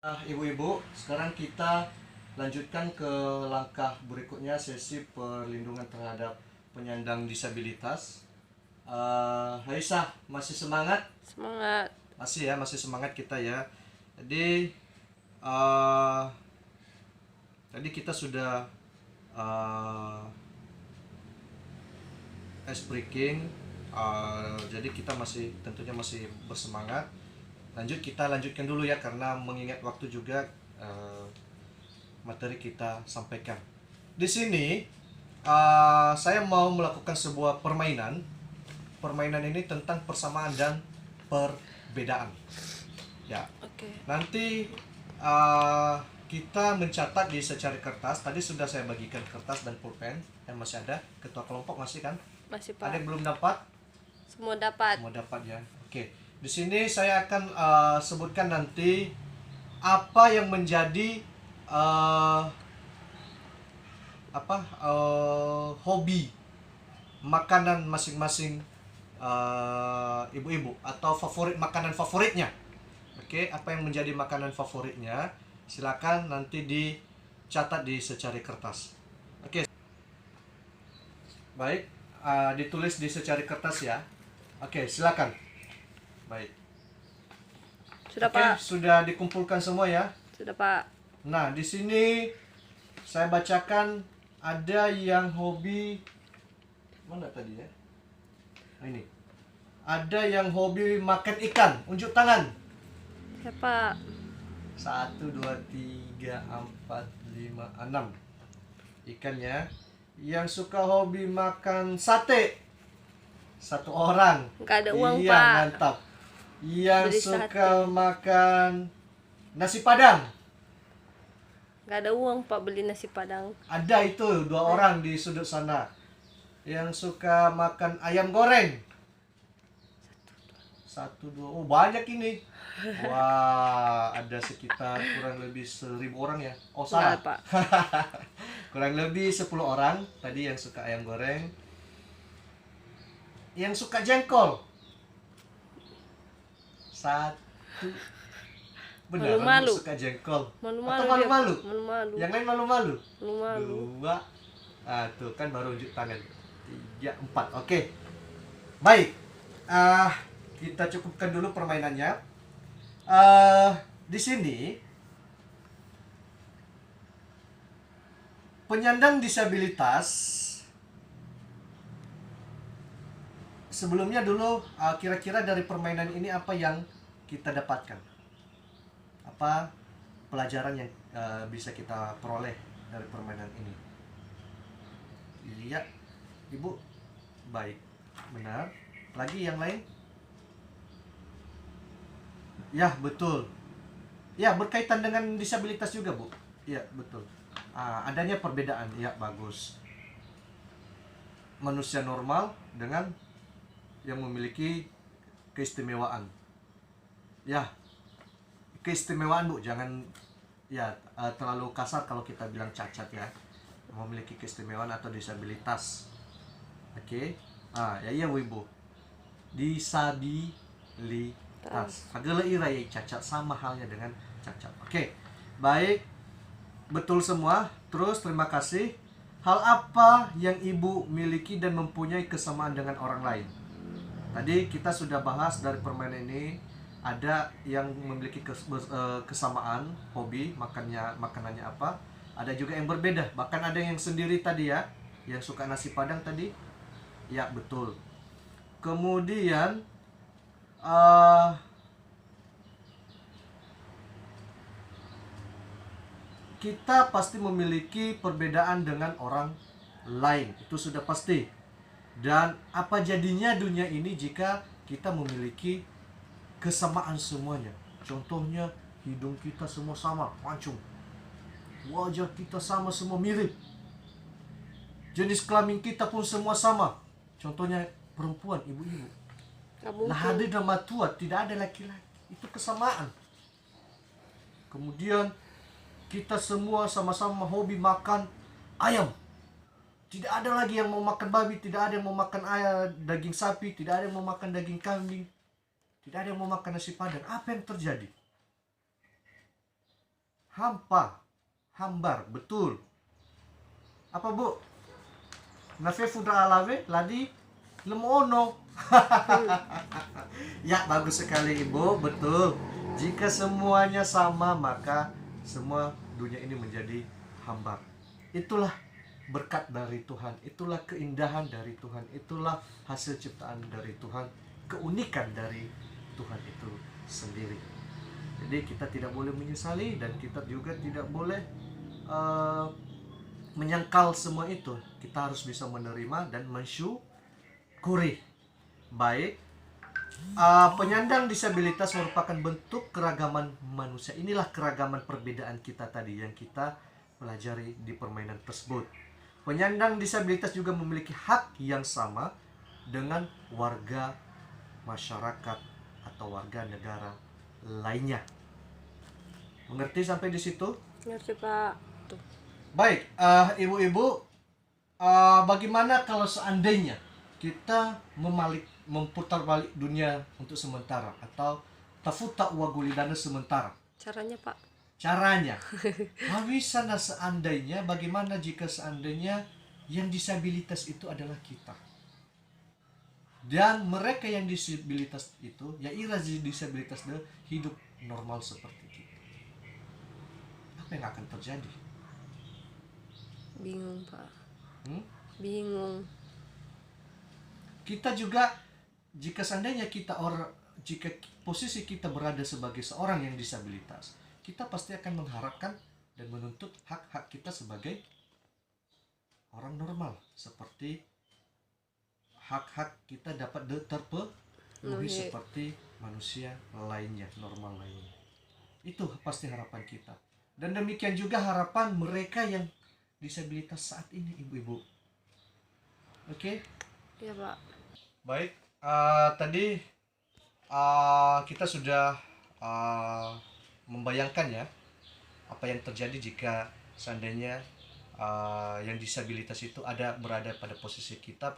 Ibu-ibu, sekarang kita lanjutkan ke langkah berikutnya, sesi perlindungan terhadap penyandang disabilitas. Haisah, masih semangat? Semangat. Masih ya, masih semangat kita ya. Jadi, uh, tadi kita sudah ice breaking. Jadi kita masih tentunya masih bersemangat. Kita lanjutkan dulu ya, karena mengingat waktu juga materi kita sampaikan. Di sini saya mau melakukan sebuah permainan. Permainan ini tentang persamaan dan perbedaan. Ya. Oke. Nanti kita mencatat di secari kertas. Tadi sudah saya bagikan kertas dan pulpen yang masih ada. Ketua kelompok masih kan? Masih, Pak. Ada yang belum dapat? Semua dapat. Semua dapat ya. Oke. Di sini saya akan sebutkan nanti apa yang menjadi hobi makanan masing-masing ibu-ibu, atau makanan favoritnya. Oke, apa yang menjadi makanan favoritnya? Silakan nanti dicatat di secari kertas. Oke. Baik, ditulis di secari kertas ya. Oke, silakan. Baik. Sudah, Oke, Pak. sudah dikumpulkan semua ya. Sudah, Pak. Nah, di sini saya bacakan ada yang hobi, mana tadi ya? Nah, ini. Ada yang hobi makan ikan. Unjuk tangan. Ya, Pak. 1, 2, 3, 4, 5, 6 ikannya. Yang suka hobi makan sate, 1 orang. Nggak ada uang, iya, Pak. Mantap. Yang Beli suka sate. makan nasi padang, Nggak ada uang, Pak, beli nasi padang. ada itu 2 orang di sudut sana. Yang suka makan ayam goreng, 1, 2, oh banyak ini. Wah, ada sekitar kurang lebih 1.000 orang ya. Oh, salah. Nggak, Pak. Kurang lebih 10 orang tadi yang suka ayam goreng. Yang suka jengkol, 1. Beneran Malu-malu. suka jengkol? Malu-malu Atau dia, malu-malu? Pak. Malu-malu. Yang lain malu-malu? Malu-malu. 2. Tuh kan baru unjuk tangan. 3, 4. Oke. Baik. Kita cukupkan dulu permainannya. Di sini penyandang disabilitas, sebelumnya dulu kira-kira dari permainan ini apa yang kita dapatkan? Apa pelajaran yang bisa kita peroleh dari permainan ini? Iya, Ibu. Baik, benar. Lagi yang lain? Ya, betul. Ya, berkaitan dengan disabilitas juga, Bu. Ya, betul. Adanya perbedaan. Ya, bagus. Manusia normal dengan yang memiliki keistimewaan. Ya, keistimewaan, Bu. Jangan ya terlalu kasar kalau kita bilang cacat ya. Memiliki keistimewaan atau disabilitas. Oke. Ya iya, Bu, Ibu. Disabilitas. Agak irai cacat, sama halnya dengan cacat. Oke. Baik. Betul semua. Terus terima kasih. Hal apa yang Ibu miliki dan mempunyai kesamaan dengan orang lain? Tadi kita sudah bahas dari permainan ini, ada yang memiliki kesamaan hobi, makanannya apa. Ada juga yang berbeda, bahkan ada yang sendiri tadi ya, yang suka nasi padang tadi. Ya, betul. Kemudian kita pasti memiliki perbedaan dengan orang lain, itu sudah pasti. Dan apa jadinya dunia ini jika kita memiliki kesamaan semuanya? Contohnya, hidung kita semua sama, mancung. Wajah kita sama, semua mirip. Jenis kelamin kita pun semua sama. Contohnya perempuan, ibu-ibu. Lahadi dan matua, tidak ada laki-laki. Itu kesamaan. Kemudian kita semua sama-sama hobi makan ayam. Tidak ada lagi yang mau makan babi, tidak ada yang mau makan daging sapi, tidak ada yang mau makan daging kambing, tidak ada yang mau makan nasi padang. Apa yang terjadi? hambar, betul. Apa Bu? Nafe fuda alave ladi lemono. Ya, bagus sekali Ibu, betul. Jika semuanya sama, maka semua dunia ini menjadi hambar. Itulah berkat dari Tuhan, itulah keindahan dari Tuhan, itulah hasil ciptaan dari Tuhan, keunikan dari Tuhan itu sendiri. Jadi kita tidak boleh menyesali dan kita juga tidak boleh menyangkal semua itu. Kita harus bisa menerima dan mensyukuri. Baik, penyandang disabilitas merupakan bentuk keragaman manusia. Inilah keragaman perbedaan kita tadi yang kita pelajari di permainan tersebut. Penyandang disabilitas juga memiliki hak yang sama dengan warga masyarakat atau warga negara lainnya. Mengerti sampai di situ? Ngerti Pak. Tuh. Baik, ibu-ibu, bagaimana kalau seandainya kita memutar balik dunia untuk sementara atau tafuta wagulidana sementara? Caranya Pak. Caranya, bisa seandainya, bagaimana jika seandainya yang disabilitas itu adalah kita? Dan mereka yang disabilitas itu, ya disabilitas itu hidup normal seperti kita. Apa yang akan terjadi? Bingung Pak. Bingung. Kita juga, jika seandainya jika posisi kita berada sebagai seorang yang disabilitas, kita pasti akan mengharapkan dan menuntut hak-hak kita sebagai orang normal, seperti hak-hak kita dapat terpenuhi seperti manusia lainnya, normal lainnya. Itu pasti harapan kita. Dan demikian juga harapan mereka yang disabilitas saat ini, ibu-ibu. Oke? Iya Pak. Baik, tadi kita sudah membayangkan ya apa yang terjadi jika seandainya yang disabilitas itu berada pada posisi kita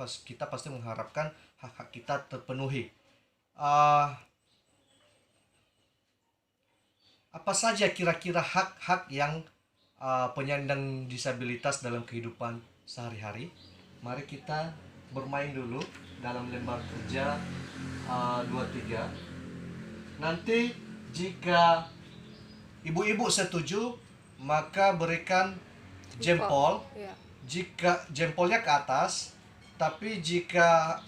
pasti mengharapkan hak-hak kita terpenuhi. Apa saja kira-kira hak-hak yang penyandang disabilitas dalam kehidupan sehari-hari? Mari kita bermain dulu dalam lembar kerja 23. Nanti jika ibu-ibu setuju, maka berikan jempol. Iya. Jika jempolnya ke atas, tapi jika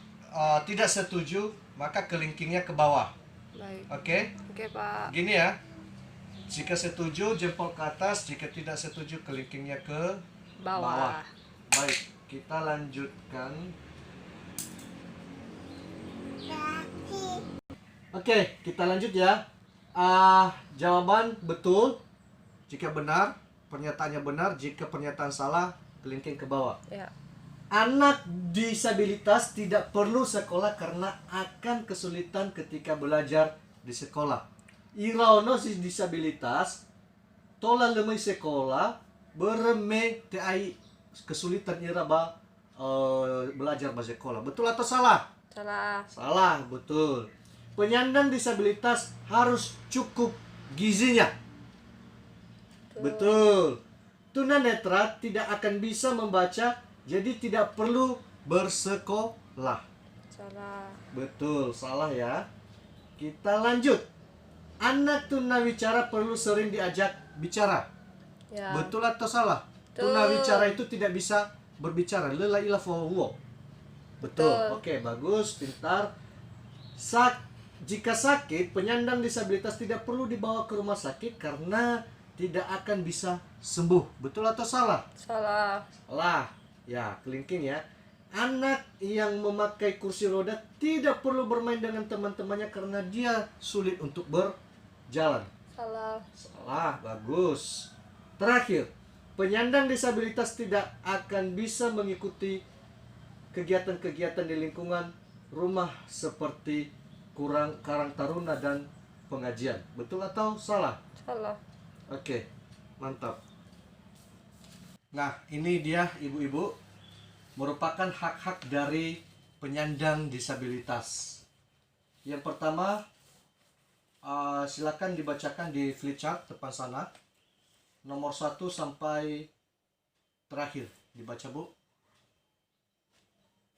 tidak setuju, maka kelingkingnya ke bawah. Baik. Oke? Oke Pak. Gini ya. Jika setuju, jempol ke atas. Jika tidak setuju, kelingkingnya ke bawah. Baik, kita lanjutkan. Oke, kita lanjut ya. Jawaban betul jika benar, pernyataannya benar. Jika pernyataan salah, kelingking ke bawah. Ya. Anak disabilitas tidak perlu sekolah karena akan kesulitan ketika belajar di sekolah. Iraono si disabilitas tola lemai sekolah bereme teai kesulitan ira belajar bahasa sekolah. Betul atau salah? Salah. Salah, betul. Penyandang disabilitas harus cukup gizinya. Betul. Tunanetra tidak akan bisa membaca, jadi tidak perlu bersekolah. Salah. Betul, salah ya. Kita lanjut. Anak tunawicara perlu sering diajak bicara. Ya. Betul atau salah? Betul. Tunawicara itu tidak bisa berbicara. Lela ila fowo. Betul. Oke, bagus, pintar. Jika sakit, penyandang disabilitas tidak perlu dibawa ke rumah sakit karena tidak akan bisa sembuh. Betul atau salah? Salah. Salah. Ya, kelingking ya. Anak yang memakai kursi roda tidak perlu bermain dengan teman-temannya karena dia sulit untuk berjalan. Salah. Salah, bagus. Terakhir, penyandang disabilitas tidak akan bisa mengikuti kegiatan-kegiatan di lingkungan rumah seperti Karang Taruna dan pengajian. Betul atau salah? Salah. Oke, mantap. Nah, ini dia ibu-ibu, merupakan hak-hak dari penyandang disabilitas. Yang pertama, silakan dibacakan di flipchart depan sana. nomor 1 sampai terakhir. Dibaca, Bu.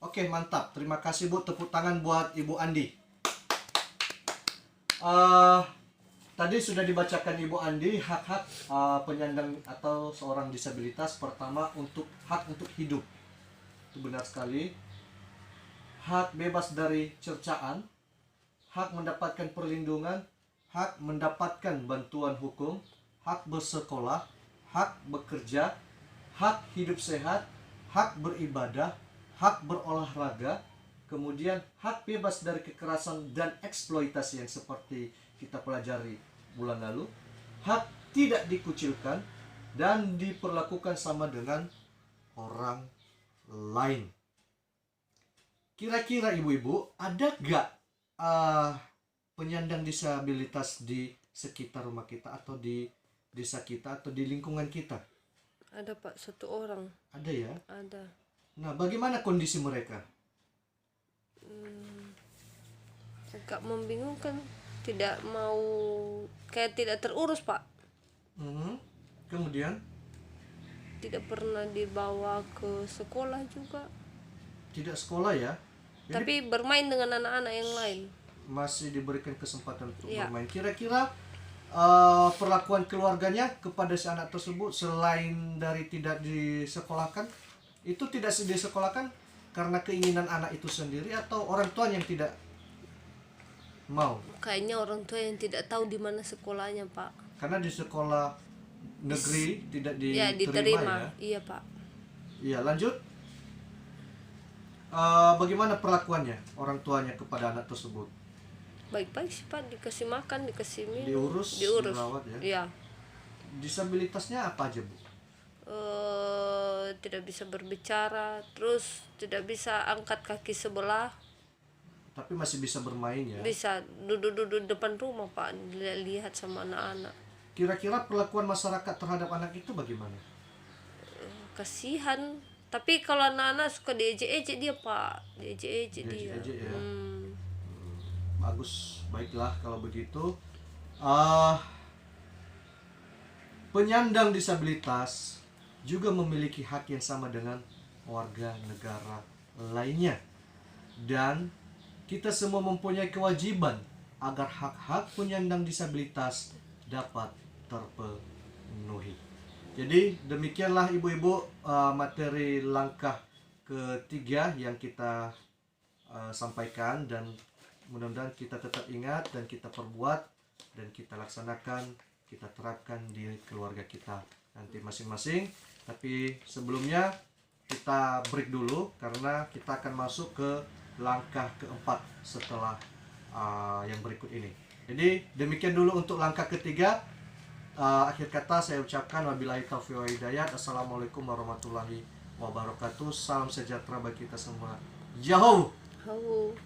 Oke, mantap. Terima kasih, Bu. Tepuk tangan buat Ibu Andi. Tadi sudah dibacakan Ibu Andi hak-hak penyandang atau seorang disabilitas. Pertama, hak untuk hidup. Itu benar sekali. Hak bebas dari cercaan, hak mendapatkan perlindungan, hak mendapatkan bantuan hukum, hak bersekolah, hak bekerja, hak hidup sehat, hak beribadah, hak berolahraga, kemudian hak bebas dari kekerasan dan eksploitasi yang seperti kita pelajari bulan lalu, hak tidak dikucilkan dan diperlakukan sama dengan orang lain. Kira-kira ibu-ibu, ada gak penyandang disabilitas di sekitar rumah kita atau di desa kita atau di lingkungan kita? Ada Pak, 1 orang. Ada ya? Ada. Nah, bagaimana kondisi mereka? Agak membingungkan, tidak mau, kayak tidak terurus Pak. Kemudian Tidak pernah dibawa ke sekolah juga. tidak sekolah ya? Jadi Tapi bermain dengan anak-anak yang lain. masih diberikan kesempatan untuk Iya. bermain. Kira-kira perlakuan keluarganya kepada si anak tersebut selain dari tidak disekolahkan, itu tidak disekolahkan karena keinginan anak itu sendiri atau orang tua yang tidak mau? Kayaknya orang tua yang tidak tahu di mana sekolahnya Pak. Karena di sekolah negeri tidak Ya, diterima diterima. ya. Iya Pak. Iya, lanjut. Bagaimana perlakuannya orang tuanya kepada anak tersebut? Baik-baik sih Pak, dikasih makan, dikasih minum, Diurus, dirawat ya. Iya. Disabilitasnya apa aja, Bu? Tidak bisa berbicara, terus tidak bisa angkat kaki sebelah, Tapi masih bisa bermain ya. bisa duduk-duduk depan rumah Pak, lihat sama anak-anak. Kira-kira perlakuan masyarakat terhadap anak itu bagaimana? Kasihan, tapi kalau anak-anak suka diejek-ejek dia Pak, diejek-ejek dia. Diejek-ejek ya. Hmm. Bagus, baiklah kalau begitu. Penyandang disabilitas juga memiliki hak yang sama dengan warga negara lainnya. Dan kita semua mempunyai kewajiban agar hak-hak penyandang disabilitas dapat terpenuhi. Jadi demikianlah ibu-ibu materi langkah ketiga yang kita sampaikan, dan mudah-mudahan kita tetap ingat dan kita perbuat dan kita laksanakan, kita terapkan di keluarga kita nanti masing-masing. Tapi sebelumnya kita break dulu karena kita akan masuk ke langkah keempat setelah yang berikut ini. Jadi demikian dulu untuk langkah ketiga. Akhir kata saya ucapkan wabillahi taufiq wal hidayah. Assalamualaikum warahmatullahi wabarakatuh. Salam sejahtera bagi kita semua. Yahoo. Hau.